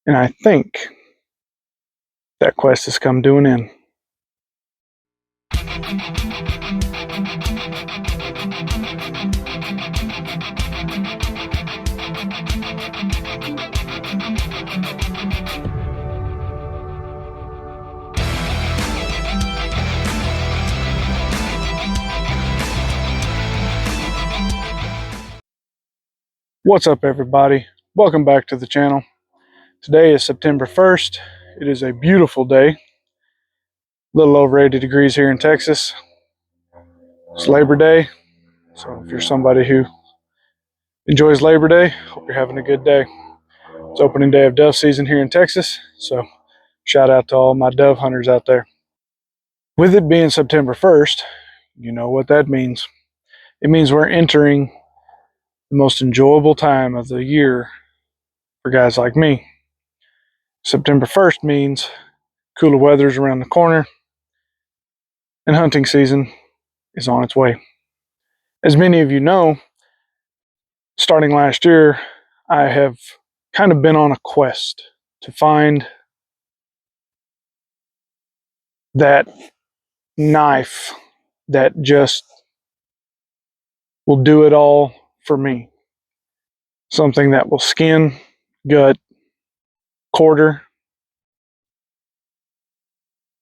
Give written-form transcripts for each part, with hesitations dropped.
And I think that quest has come to an end. What's up, everybody? Welcome back to the channel. Today is September 1st. It is a beautiful day. A little over 80 degrees here in Texas. It's Labor Day. So if you're somebody who enjoys Labor Day, hope you're having a good day. It's opening day of dove season here in Texas. So shout out to all my dove hunters out there. With it being September 1st, you know what that means. It means we're entering the most enjoyable time of the year for guys like me. September 1st means cooler weather's around the corner and hunting season is on its way. As many of you know, starting last year, I have kind of been on a quest to find that knife that just will do it all for me. Something that will skin, gut, quarter,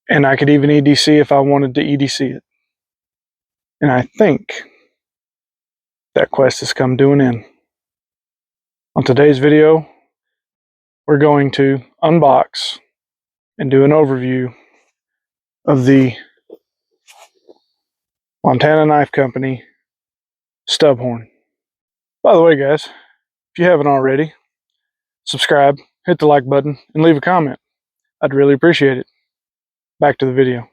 and I could even EDC if I wanted to EDC it. And I think that quest has come to an end. On today's video, we're going to unbox and do an overview of the Montana Knife Company Stubhorn. By the way, guys, if you haven't already, subscribe, hit the like button, and leave a comment. I'd really appreciate it. Back to the video.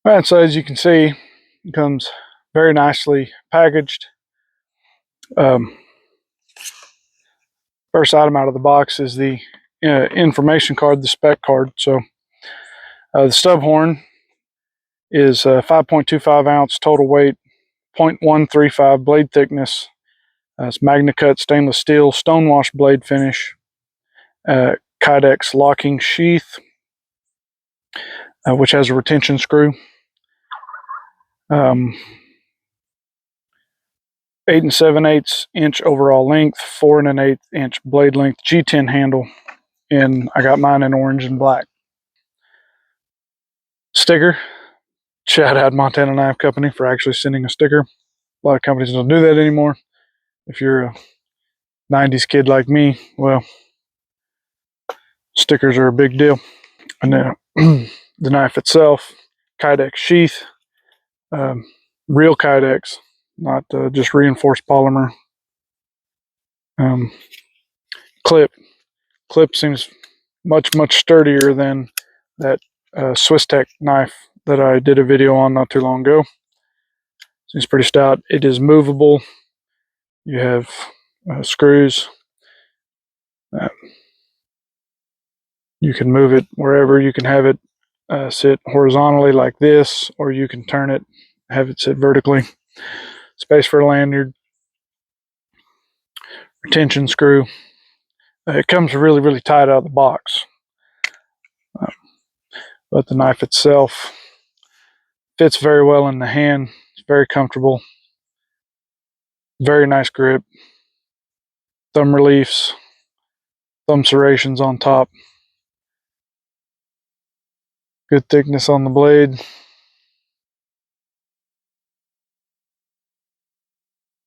Alright, so as you can see, it comes very nicely packaged. First item out of the box is the information card, the spec card. So the Stubhorn is 5.25 ounce total weight, 0.135 blade thickness. It's Magna Cut stainless steel, stonewash blade finish, Kydex locking sheath, which has a retention screw. 8 7/8 inch overall length, 4 1/8 inch blade length, G10 handle, and I got mine in orange and black. Sticker. Shout out Montana Knife Company for actually sending a sticker. A lot of companies don't do that anymore. If you're a 90s kid like me, well, stickers are a big deal. And then the knife itself, Kydex sheath, real Kydex, not just reinforced polymer. Clip seems much sturdier than that Swiss Tech knife that I did a video on not too long ago. Seems pretty stout. It is movable. You have screws. You can move it wherever. You can have it sit horizontally like this, or you can turn it, have it sit vertically. Space for a lanyard. Retention screw. It comes really tight out of the box. But the knife itself fits very well in the hand. It's very comfortable. Very nice grip. Thumb reliefs. Thumb serrations on top. Good thickness on the blade.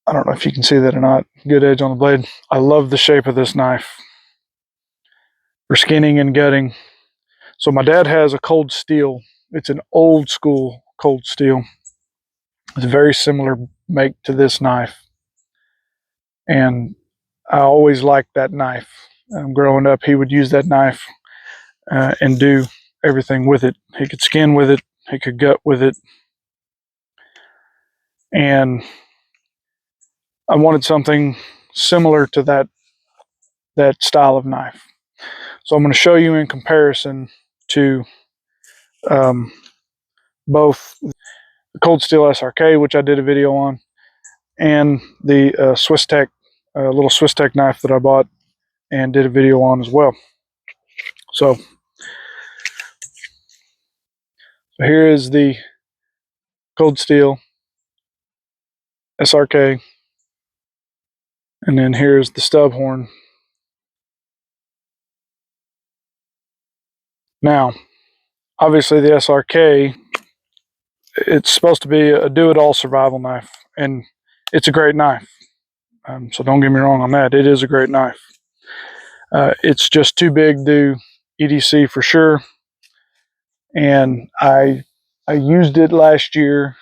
I don't know if you can see that or not. Good edge on the blade. I love the shape of this knife for skinning and gutting. So my dad has a cold steel It's an old school cold steel. It's a very similar make to this knife, and I always liked that knife. Growing up, he would use that knife and do everything with it. He could skin with it, he could gut with it, and I wanted something similar to that style of knife. So I'm going to show you in comparison to um, both the Cold Steel SRK, which I did a video on, and the Swiss Tech, little Swiss Tech knife that I bought and did a video on as well. So here is the Cold Steel SRK, and then here's the Stubhorn. Now, obviously the SRK, it's supposed to be a do-it-all survival knife, and it's a great knife. So don't get me wrong on that. It is a great knife. It's just too big to do EDC for sure. And I used it last year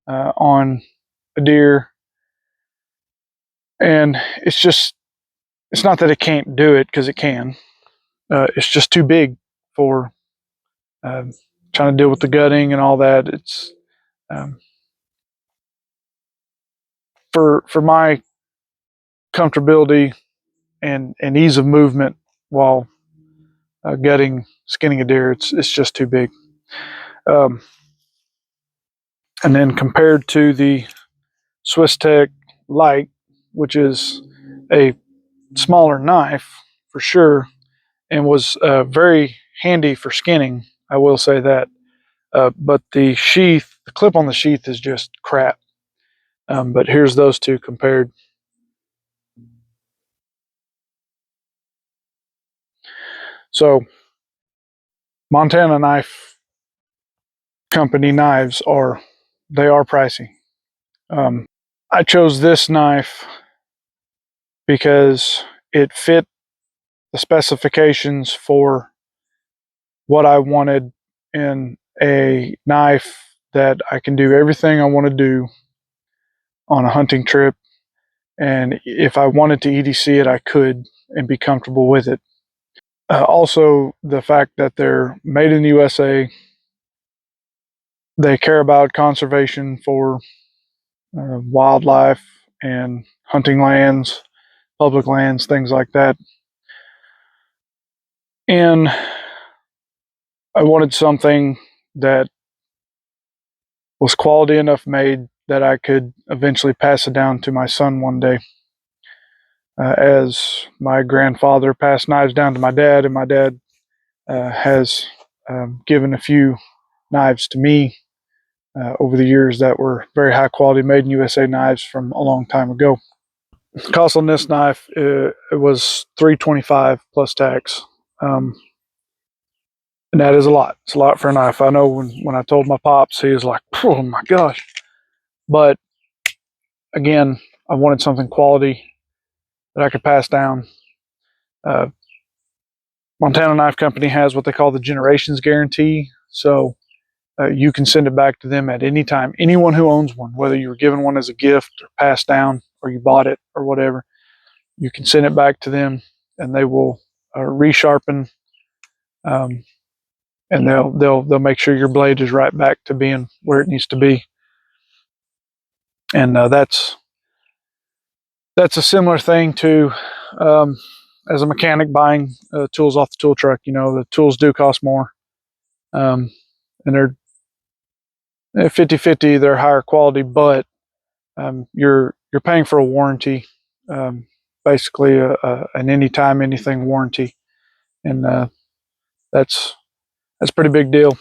on a deer, and it's not that it can't do it, because it can. It's just too big for trying to deal with the gutting and all that. It's um, for my comfortability and ease of movement while skinning a deer. It's just too big. And then compared to the Swiss Tech Light, which is a smaller knife for sure, and was very handy for skinning, I will say that. But the sheath, the clip on the sheath is just crap. But here's those two compared. So Montana Knife Company knives are pricey. I chose this knife because it fit the specifications for what I wanted in a knife that I can do everything I want to do on a hunting trip. And if I wanted to EDC it, I could and be comfortable with it. Also, the fact that they're made in the USA, they care about conservation for wildlife and hunting lands, public lands, things like that. And I wanted something that was quality enough made that I could eventually pass it down to my son one day. As my grandfather passed knives down to my dad, and my dad has given a few knives to me over the years that were very high quality, made in USA knives from a long time ago. The cost on this knife, it was $325 plus tax. And that is a lot. It's a lot for a knife. I know when I told my pops, he was like, oh my gosh. But again, I wanted something quality that I could pass down. Montana Knife Company has what they call the generations guarantee. So you can send it back to them at any time. Anyone who owns one, whether you were given one as a gift or passed down or you bought it or whatever, you can send it back to them and they will resharpen, and they'll make sure your blade is right back to being where it needs to be. And that's a similar thing to as a mechanic buying tools off the tool truck. You know, the tools do cost more, and they're 50-50. They're higher quality, but you're paying for a warranty, basically an anytime anything warranty, and that's a pretty big deal.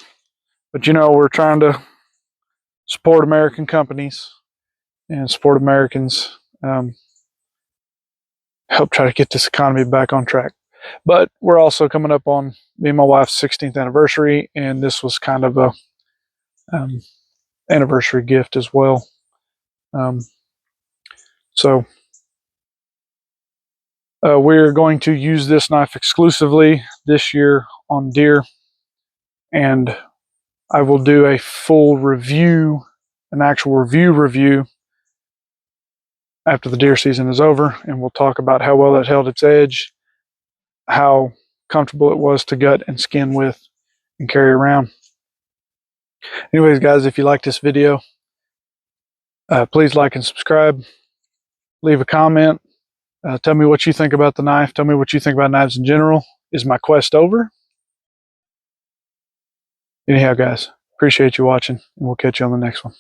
But you know, we're trying to support American companies and support Americans. Help try to get this economy back on track. But we're also coming up on me and my wife's 16th anniversary, and this was kind of a anniversary gift as well. So we're going to use this knife exclusively this year on deer, and I will do a full review, an actual review after the deer season is over, and we'll talk about how well it held its edge, how comfortable it was to gut and skin with and carry around. Anyways, guys, if you like this video, please like and subscribe. Leave a comment. Tell me what you think about the knife. Tell me what you think about knives in general. Is my quest over? Anyhow, guys, appreciate you watching, and we'll catch you on the next one.